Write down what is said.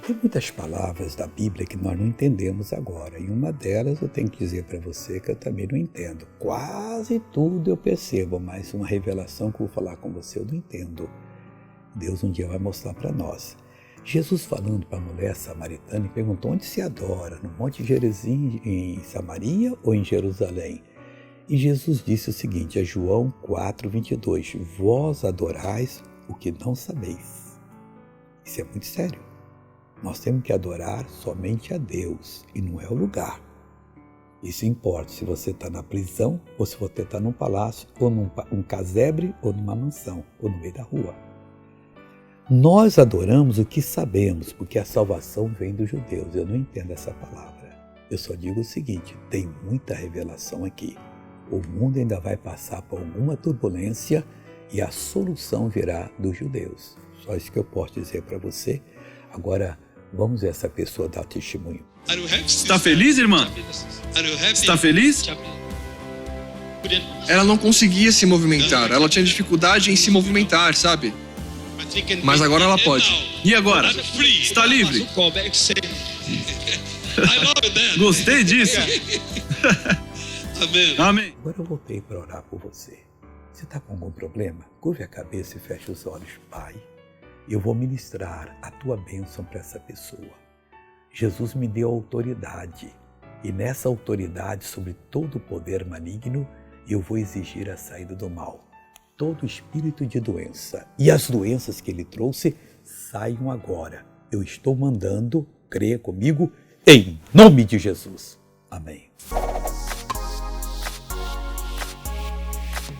Tem muitas palavras da Bíblia que nós não entendemos agora, e uma delas eu tenho que dizer para você que eu também não entendo. Quase tudo eu percebo, mas uma revelação que eu vou falar com você eu não entendo. Deus um dia vai mostrar para nós. Jesus falando para a mulher samaritana e perguntou onde se adora, no Monte Gerizim em Samaria ou em Jerusalém? E Jesus disse o seguinte, João 4:22, vós adorais o que não sabeis. Isso é muito sério. Nós temos que adorar somente a Deus e não é o lugar. Isso importa se você está na prisão ou se você está num palácio ou num casebre ou numa mansão ou no meio da rua. Nós adoramos o que sabemos, porque a salvação vem dos judeus. Eu não entendo essa palavra. Eu só digo o seguinte, tem muita revelação aqui. O mundo ainda vai passar por alguma turbulência e a solução virá dos judeus. Só isso que eu posso dizer para você. Agora, vamos ver essa pessoa dar testemunho. Está feliz, irmã? Está feliz? Ela não conseguia se movimentar, ela tinha dificuldade em se movimentar, sabe? Mas agora ela pode. E agora? Está livre? Gostei disso. Amém. Agora eu voltei para orar por você. Você está com algum problema? Curve a cabeça e feche os olhos. Pai, eu vou ministrar a tua bênção para essa pessoa. Jesus me deu autoridade e nessa autoridade sobre todo o poder maligno eu vou exigir a saída do mal. Todo espírito de doença e as doenças que ele trouxe saiam agora. Eu estou mandando, creia comigo, em nome de Jesus. Amém.